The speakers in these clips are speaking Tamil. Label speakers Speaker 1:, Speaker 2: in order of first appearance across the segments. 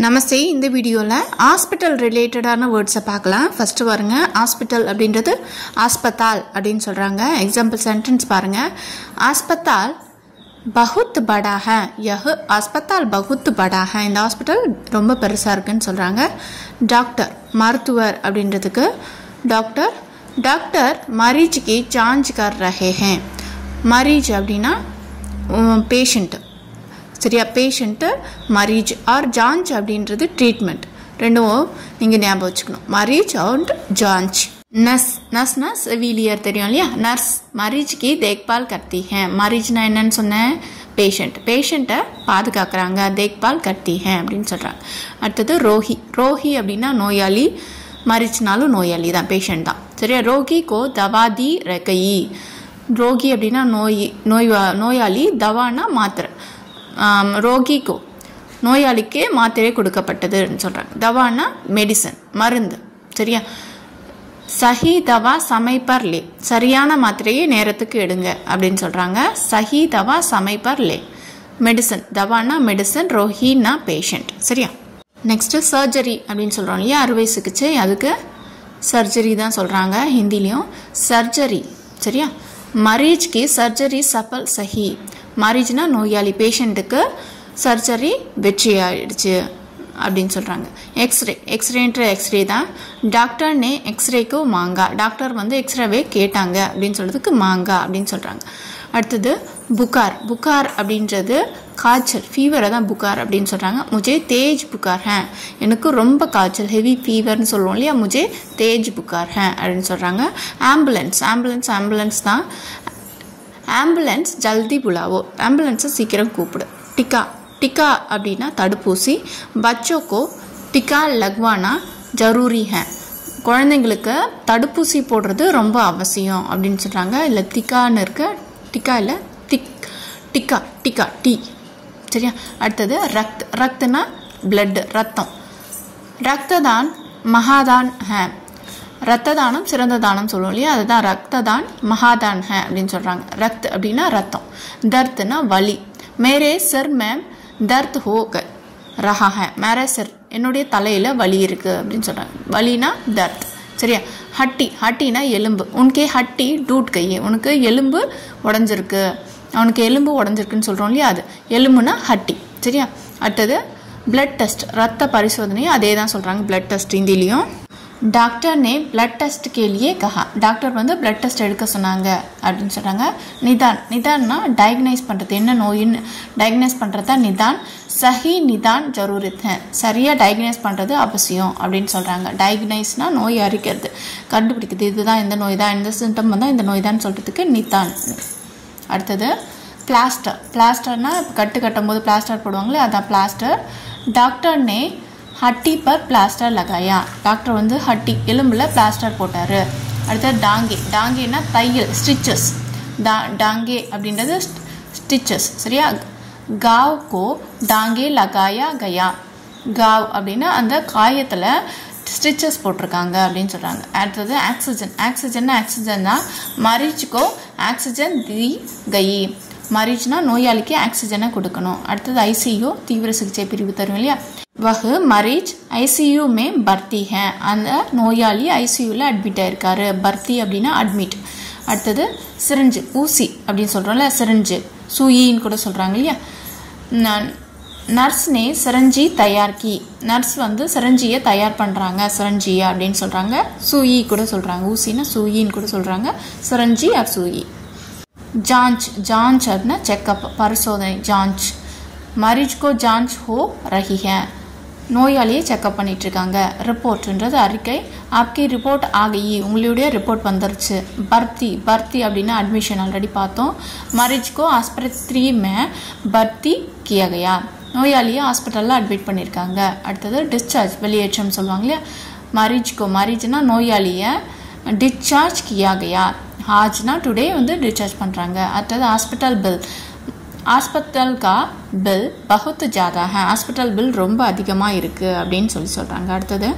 Speaker 1: நமஸ்தே. இந்த வீடியோவில் ஹாஸ்பிட்டல் ரிலேட்டடான வேர்ட்ஸை பார்க்கலாம். ஃபஸ்ட்டு பாருங்க, ஹாஸ்பிட்டல் அப்படின்றது ஆஸ்பத்தால் அப்படின்னு சொல்கிறாங்க. எக்ஸாம்பிள் சென்டென்ஸ் பாருங்கள். ஆஸ்பத்தால் பகுத் படா ஹை. யஹ் ஆஸ்பத்தால் பகுத் படா ஹை. இந்த ஹாஸ்பிட்டல் ரொம்ப பெருசாக இருக்குன்னு சொல்கிறாங்க. டாக்டர் மருத்துவர் அப்படின்றதுக்கு டாக்டர். டாக்டர் மரீஜ் கி जांच कर रहे हैं. மரீஜ் அப்படின்னா பேஷண்ட்டு, சரியா? பேஷண்ட்டு மரீஜ். ஆர் ஜான்ச் அப்படின்றது ட்ரீட்மெண்ட். ரெண்டும் நீங்கள் ஞாபகம் வச்சுக்கணும், மரீஜ் அண்ட் ஜான்ச். நர்ஸ். நர்ஸ்னா சிவிலியர் தெரியும் இல்லையா? நர்ஸ் மரீஜ்க்கு தேக்பால் கர்த்தி ஹே. மரீஜ்னா என்னன்னு சொன்னேன்? பேஷண்ட். பேஷண்ட்டை பாதுகாக்கிறாங்க. தேக்பால் கர்த்தி ஹே அப்படின்னு சொல்கிறாங்க. அடுத்தது ரோஹி. ரோஹி அப்படின்னா நோயாளி. மரீஜ்னாலும் நோயாளி தான், பேஷண்ட் தான், சரியா? ரோகி கோ தவா தி ரகி. ரோகி அப்படின்னா நோயாளி. தவானா மாத்திரை. ரோகிக்கோ நோயாளிக்கு மாத்திரை கொடுக்கப்பட்டதுன்னு சொல்கிறாங்க. தவானா மெடிசன், மருந்து, சரியா? சஹி தவா சமய் பர் லே. சரியான மாத்திரையை நேரத்துக்கு எடுங்க அப்படின்னு சொல்கிறாங்க. சஹி தவா சமய் பர் லே. மெடிசன். தவானா மெடிசன், ரோஹினா பேஷண்ட், சரியா? நெக்ஸ்ட்டு சர்ஜரி அப்படின்னு சொல்கிறோம் இல்லையா? அறுவை சிகிச்சை, அதுக்கு சர்ஜரி தான் சொல்கிறாங்க ஹிந்திலையும். சர்ஜரி, சரியா? மரீஜ் கி சர்ஜரி சஃபல் சஹி. மரீஜ்னா நோயாளி, பேஷண்ட்டுக்கு சர்ஜரி வெற்றி ஆயிடுச்சு அப்படின்னு சொல்கிறாங்க. எக்ஸ்ரே. எக்ஸ்ரேன்ற எக்ஸ்ரே தான். டாக்டர் நே எக்ஸ்ரேக்கு மாங்கா. டாக்டர் வந்து எக்ஸ்ரேவே கேட்டாங்க அப்படின்னு சொல்கிறதுக்கு மாங்கா அப்படின்னு சொல்கிறாங்க. அடுத்தது புகார். புகார் அப்படின்றது காய்ச்சல், ஃபீவரை தான் புகார் அப்படின்னு சொல்கிறாங்க. முஜே தேஜ் புகார் ஹே. எனக்கு ரொம்ப காய்ச்சல், ஹெவி ஃபீவர்னு சொல்லுவோம் இல்லையா? முஜே தேஜ் புகார் ஹே அப்படின்னு சொல்கிறாங்க. ஆம்புலன்ஸ். ஆம்புலன்ஸ் ஆம்புலன்ஸ் தான். ஆம்புலன்ஸ் ஜல்தி புலாவோ. ஆம்புலன்ஸை சீக்கிரம் கூப்பிடு. டிக்கா. டிக்கா அப்படின்னா தடுப்பூசி. பச்சோக்கோ டிக்கா லக்வானா ஜரூரி ஹே. குழந்தைங்களுக்கு தடுப்பூசி போடுறது ரொம்ப அவசியம் அப்படின்னு சொல்கிறாங்க. இல்லை திக்கான்னு இருக்க, டிக்கா இல்லை டிக்கா. டிக்கா டீ, சரியா? அடுத்தது ரக்த். ரக்த்னா பிளட், ரத்தம். ரக்ததான் மகாதான் ஹே. ரத்த தானம் சிறந்த தானம் சொல்லுவோம் இல்லையா? அதுதான் ரக்ததான் மகாதான் ஹே அப்படின்னு சொல்கிறாங்க. ரக்த் அப்படின்னா ரத்தம். தர்த்னா வலி. மேரே சிர் மேம் தர்த் ஹோ ரஹா ஹே. மேரே சிர் என்னுடைய தலையில் வலி இருக்குது அப்படின்னு சொல்கிறாங்க. வலினா தர்த், சரியா? ஹட்டி. ஹட்டினா எலும்பு. உனக்கே ஹட்டி டூட் கையே. உனக்கு எலும்பு உடஞ்சிருக்கு, அவனுக்கு எலும்பு உடஞ்சிருக்குன்னு சொல்கிறோம் இல்லையா? அது எலும்புனா ஹட்டி, சரியா? அடுத்தது பிளட் டெஸ்ட். ரத்த பரிசோதனையும் அதே தான் சொல்கிறாங்க, பிளட் டெஸ்ட் ஹிந்திலையும். டாக்டர் நே பிளட் டெஸ்ட் கேலியே கஹா. டாக்டர் வந்து பிளட் டெஸ்ட் எடுக்க சொன்னாங்க அப்படின்னு சொல்கிறாங்க. நிதான். நிதான்னா டயக்னைஸ் பண்ணுறது, என்ன நோயின்னு டயக்னைஸ் பண்ணுறது தான் நிதான். சஹி நிதான் ஜரூரத் ஹே. சரியாக டயக்னைஸ் பண்ணுறது அவசியம் அப்படின்னு சொல்கிறாங்க. டயக்னைஸ்னால் நோய் அறிக்கிறது, கண்டுபிடிக்கிறது. இதுதான் இந்த நோய் தான், இந்த சிம்டம் வந்தால் இந்த நோய் தான் சொல்கிறதுக்கு நிதான். அடுத்தது பிளாஸ்டர். பிளாஸ்டர்னா கட்டு கட்டும் போது பிளாஸ்டர் போடுவாங்களே, அதான் பிளாஸ்டர். டாக்டர் நே ஹட்டி பர் பிளாஸ்டர் லகாயா. டாக்டர் வந்து ஹட்டி எலும்பில் பிளாஸ்டர் போட்டார். அடுத்தது டாங்கே. டாங்கேனா தையல், ஸ்டிச்சஸ். டாங்கே அப்படின்றது ஸ்டிச்சஸ், சரியா? காவ்கோ டாங்கே லகாயா கயா. காவ் அப்படின்னா அந்த காயத்தில் ஸ்டிச்சஸ் போட்டிருக்காங்க அப்படின்னு சொல்கிறாங்க. அடுத்தது ஆக்சிஜன். ஆக்சிஜன்னா ஆக்சிஜன் தான். மரீஜ்கோ ஆக்சிஜன் தி கயி. மரீஜ்னா நோயாளிக்கு ஆக்சிஜனை கொடுக்கணும். அடுத்தது ஐசியூ, தீவிர சிகிச்சை பிரிவு தரும் இல்லையா? வஹு மரீஜ் ஐசியூ மே பர்த்தி ஹே. அந்த நோயாளி ஐசியூவில் அட்மிட் ஆயிருக்காரு. பர்த்தி அப்படின்னா அட்மிட். அடுத்தது சிரஞ்சு, ஊசி அப்படின்னு சொல்கிறோம்ல, சிரஞ்சு, சூயின்னு கூட சொல்கிறாங்க இல்லையா? நர்ஸ்னே சிரஞ்சி தயார் கி. நர்ஸ் வந்து சிரஞ்சியை தயார் பண்ணுறாங்க, சிரஞ்சியை அப்படின்னு சொல்கிறாங்க. சூயி கூட சொல்கிறாங்க. ஊசின்னா சூயின்னு கூட சொல்கிறாங்க. Syringe R chewy. जांच. जांच அப்படின்னா செக்கப், பரிசோதனை, जांच. मरीज को जांच हो रही है. நோயாளியை செக்கப் பண்ணிட்டு இருக்காங்க. ரிப்போர்ட்ன்றது அறிக்கை. ஆப்கி ரிப்போர்ட் ஆகி, உங்களுடைய ரிப்போர்ட் வந்துருச்சு. பர்த்தி. பர்த்தி அப்படின்னா அட்மிஷன், ஆல்ரெடி பார்த்தோம். மரீஜ் கோ ஆஸ்பத்திரி மே பர்த்தி கியா கயா. நோயாளியை ஹாஸ்பிட்டலில் அட்மிட் பண்ணியிருக்காங்க. அடுத்தது டிஸ்சார்ஜ், வெளியேற்றம் சொல்லுவாங்க இல்லையா? மரீஜ் கோ, மரீஜ்னா நோயாளியை டிஸ்சார்ஜ் கியா கயா. ஆஜ்னா டுடே வந்து டிஸ்சார்ஜ் பண்ணுறாங்க. அடுத்தது ஹாஸ்பிட்டல் பில். ஹாஸ்பிட்டல் கா பில் பகுத் ஜாதா ஹே. ஹாஸ்பிட்டல் பில் ரொம்ப அதிகமாக இருக்குது அப்படின்னு சொல்கிறாங்க. அடுத்தது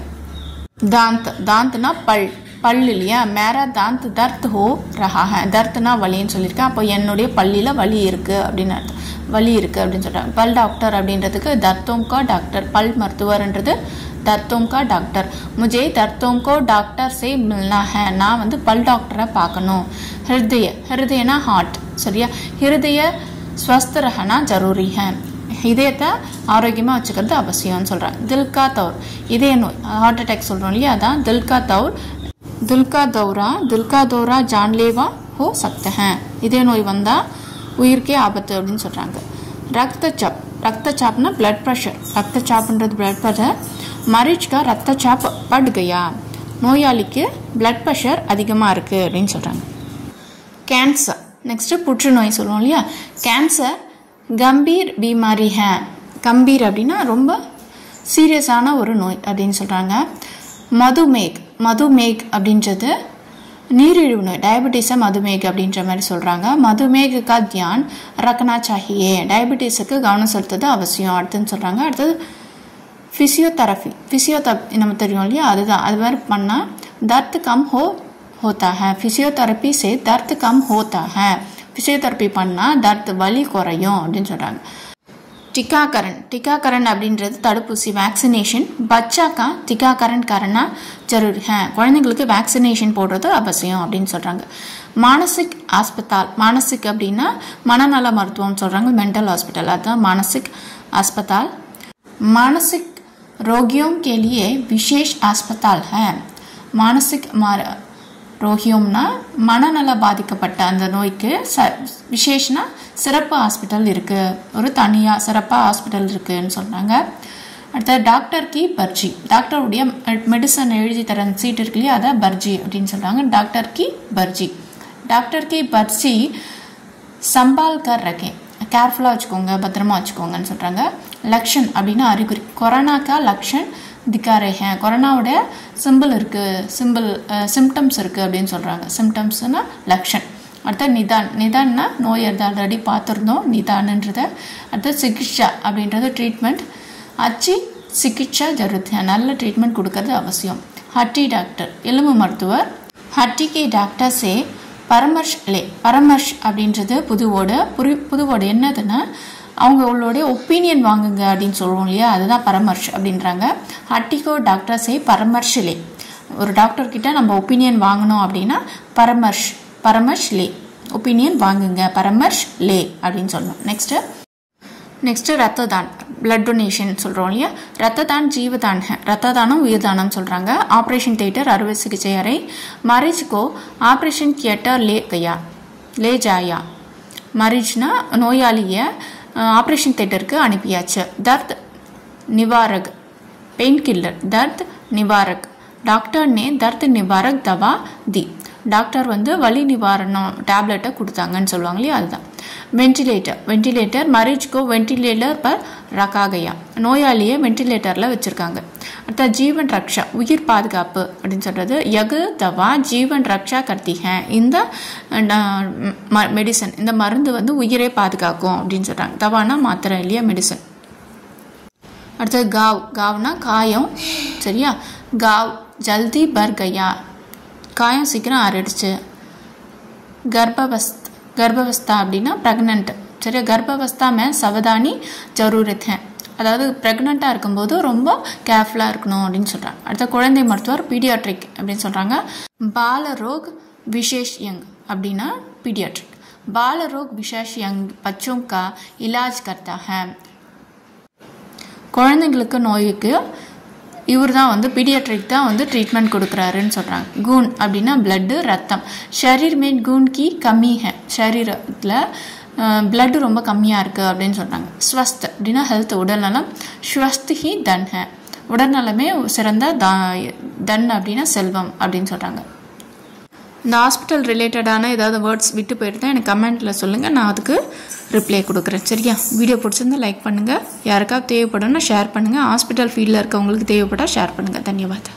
Speaker 1: தாந்த். தாந்த்னா பல். பல் இல்லையா, மேரா தாந்த் தர்த் ஹோ ரஹா ஹை, தர்த்னா வலின்னு சொல்லியிருக்கேன். அப்போ என்னுடைய பல்லில் வலி இருக்குது அப்படின்னு அர்த்தம். வலி இருக்குது அப்படின்னு சொல்கிறாங்க. பல் டாக்டர் அப்படின்றதுக்கு தர்த்தோம் கா டாக்டர், பல் மருத்துவர்ன்றது दर्दों का डॉक्टर. मुझे दर्दों को डॉक्टर से मिलना है, நான் வந்து பல் டாக்டரை பார்க்கணும். हृदय, हृदयना हार्ट, சரியா. हृदय स्वस्थ रहना जरूरी है, இதயத்தை ஆரோக்கியமாக வச்சுக்கிறது அவசியம்னு சொல்கிறாங்க. தில் கா தௌர், இதய நோய், ஹார்ட் அட்டாக் சொல்கிறோம் இல்லையா, அதான் தில் கா தௌர். दिल का दौरा जानलेवा हो सकता है, இதய நோய் வந்தால் உயிருக்கே ஆபத்து அப்படின்னு சொல்கிறாங்க. ரக்தச்சாப், ரக்தச்சாப்னா பிளட் ப்ரெஷர், ரக்தச்சாப்ன்றது பிளட் ப்ரெஷர். मरीज का रक्तचाप बढ़ गया, நோயாளிக்கு பிளட் ப்ரெஷர் அதிகமாக இருக்குது அப்படின்னு சொல்கிறாங்க. கேன்சர், நெக்ஸ்ட்டு புற்றுநோய் சொல்லுவோம் இல்லையா. கேன்சர் கம்பீர் பீமாரி ஹே, கம்பீர் அப்படின்னா ரொம்ப சீரியஸான ஒரு நோய் அப்படின்னு சொல்கிறாங்க. மதுமேக், மதுமேக் அப்படின்றது நீரிழிவு நோய், டயபெட்டிஸை மதுமேக் அப்படின்ற மாதிரி சொல்கிறாங்க. மதுமேக கா தியான் ரக்கனா சாஹியே, டயபெட்டிஸுக்கு கவனம் செலுத்துறது அவசியம் அடுத்துன்னு சொல்கிறாங்க. அடுத்தது फिजियोथेरेपी, फिजियोथेरेपी நம்ம தெரியும் இல்லையா, அதுதான். அது மாதிரி பண்ணால் दर्द कम होता है, फिजियोथेरेपी से दर्द कम होता है, फिजियोथेरेपी பண்ணால் दर्द வலி குறையும் அப்படின்னு சொல்கிறாங்க. टीकाकरण, टीकाकरण அப்படின்றது தடுப்பூசி, வேக்சினேஷன். बच्चा का टीकाकरण करना जरूरी है, குழந்தைங்களுக்கு வேக்சினேஷன் போடுறது அவசியம் அப்படின்னு சொல்கிறாங்க. மானசிக் अस्पताल, மானசிக் அப்படின்னா மனநல மருத்துவம் சொல்கிறாங்க, மென்டல் ஹாஸ்பிட்டல், அதுதான் மானசிக் अस्पताल. मानसिक रोगियों के लिए विशेष अस्पताल है, मानसिक ரோகியம்னா மனநல பாதிக்கப்பட்ட அந்த நோய்க்கு விசேஷனா சிறப்பு ஹாஸ்பிட்டல் இருக்குது, ஒரு தனியாக சிறப்பாக ஹாஸ்பிட்டல் இருக்குதுன்னு சொன்னாங்க. அடுத்தது டாக்டர் கி பர்ஜி, டாக்டருடைய மெடிசன் எழுதி தர சீட் இருக்கு இல்லையா, அதை பர்ஜி அப்படின்னு சொல்கிறாங்க. டாக்டர் கி பர்ஜி, டாக்டர் கி பர்ஜி சம்பால் கர் ரக்கேன், கேர்ஃபுல்லாக வச்சுக்கோங்க, பத்திரமா வச்சுக்கோங்கன்னு சொல்கிறாங்க. லக்ஷன் அப்படின்னா அறிகுறி, கொரோனாக்கா லக்ஷன் திக்காரே ஹே, கொரோனாவோட சிம்பிள் இருக்குது, சிம்டம்ஸ் இருக்குது அப்படின்னு சொல்கிறாங்க. சிம்டம்ஸ்னா லக்ஷன். அடுத்த நிதான், நிதான்னா நோய் ஆல்ரெடி பார்த்துருந்தோம் நிதான்ன்றதை. அடுத்த சிகிச்சா அப்படின்றது ட்ரீட்மெண்ட். அச்சி சிகிச்சா ஜருத், நல்ல ட்ரீட்மெண்ட் கொடுக்கறது அவசியம். ஹட்டி டாக்டர், எலும்பு மருத்துவர். ஹட்டி கே டாக்டர் சே பரமர்ஷ் லே, பரமர்ஷ் அப்படின்றது புதுவோடு, புதுவோடு என்னதுன்னா அவங்களுடைய ஒப்பீனியன் வாங்குங்க அப்படின்னு சொல்லுவோம் இல்லையா, அதுதான் பரமர்ஷ் அப்படின்றாங்க. ஹட்டிகோ டாக்டர் சே பரமர்ஷ் லே, ஒரு டாக்டர்கிட்ட நம்ம ஒப்பீனியன் வாங்கணும் அப்படின்னா பரமர்ஷ், பரமர்ஷ் லே, ஒப்பீனியன் வாங்குங்க, பரமர்ஷ் லே அப்படின்னு சொல்லணும். நெக்ஸ்ட்டு ரத்த தான், பிளட் டொனேஷன் சொல்கிறோம் இல்லையா. ரத்த தான் ஜீவதான் ஹே, ரத்த தானம் உயிர் தானம் சொல்கிறாங்க. ஆப்ரேஷன் தியேட்டர், அறுவை சிகிச்சை அறை. மரீஜ்கோ ஆப்ரேஷன் தியேட்டர் லே ஜாயா, மரீஜ்னா நோயாளியை ஆப்ரேஷன் தியேட்டருக்கு அனுப்பியாச்சு. தர்த் நிவாரக், பெயின் கில்லர், தர்த் நிவாரக். டாக்டர் நே தர்த் நிவாரக் தவா தி, டாக்டர் வந்து வலி நிவாரணம் டேப்லெட்டை கொடுத்தாங்கன்னு சொல்லுவாங்க இல்லையா, அதுதான். வென்டிலேட்டர், வென்டிலேட்டர் மரீஜ்கோ வென்டிலேட்டர் பர் ரக்கா கயா, நோயாளியை வென்டிலேட்டரில் வச்சுருக்காங்க. அடுத்த ஜீவன் ரக்ஷா, உயிர் பாதுகாப்பு அப்படின்னு சொல்கிறது. யகு தவா ஜீவன் ரக்ஷா கர்த்தி ஹே, இந்த மெடிசன், இந்த மருந்து வந்து உயிரை பாதுகாக்கும் அப்படின்னு சொல்கிறாங்க. தவானா மாத்திரை இல்லையா, மெடிசன். அடுத்தது காவ், காவ்னா காயம், சரியா. காவ் ஜல்தி பர் கயா, காயம் சீக்கிரம் ஆறிடுச்சு. கர்ப்பவஸ்தா அப்படின்னா ப்ரெக்னென்ட், சரியா. கர்ப்பவஸ்தா மே சவதானி ஜரூரத் ஹே, அதாவது ப்ரெக்னெண்ட்டாக இருக்கும்போது ரொம்ப கேர்ஃபுல்லாக இருக்கணும் அப்படின்னு சொல்கிறாங்க. அடுத்த குழந்தை மருத்துவர் பீடியாட்ரிக் அப்படின்னு சொல்கிறாங்க. பாலரோக் விசேஷ் யங் அப்படின்னா பீடியாட்ரிக். பாலரோக் விசேஷ் யங் பச்சோं का इलाज करता है, குழந்தைங்களுக்கு நோய்க்கு இவர் தான் வந்து பீடியாட்ரிக் தான் வந்து ட்ரீட்மெண்ட் கொடுக்குறாருன்னு சொல்கிறாங்க. கூன் அப்படின்னா பிளட்டு, ரத்தம். ஷரீர் மேன் கூன் கி கம்மி ஹே, ஷரீரத்தில் பிளட்டு ரொம்ப கம்மியாக இருக்குது அப்படின்னு சொல்கிறாங்க. ஸ்வஸ்த் அப்படின்னா ஹெல்த், உடல்நலம். ஸ்வஸ்த் ஹி தன் ஹே, உடல்நலமே சிறந்த தன் அப்படின்னா செல்வம் அப்படின்னு சொல்கிறாங்க. இந்த ஹாஸ்பிட்டல் ரிலேட்டடான ஏதாவது வேர்ட்ஸ் விட்டு போயிருந்தால் எனக்கு கமெண்ட்டில் சொல்லுங்கள், நான் அதுக்கு ரிப்ளை கொடுக்குறேன், சரியா. வீடியோ பிடிச்சிருந்தா லைக் பண்ணுங்கள், யாருக்காவது தேவைப்படும்னா ஷேர் பண்ணுங்கள். ஹாஸ்பிட்டல் ஃபீல்டில் இருக்கவங்களுக்கு தேவைப்பட்டால் ஷேர் பண்ணுங்கள். தன்யவாத்.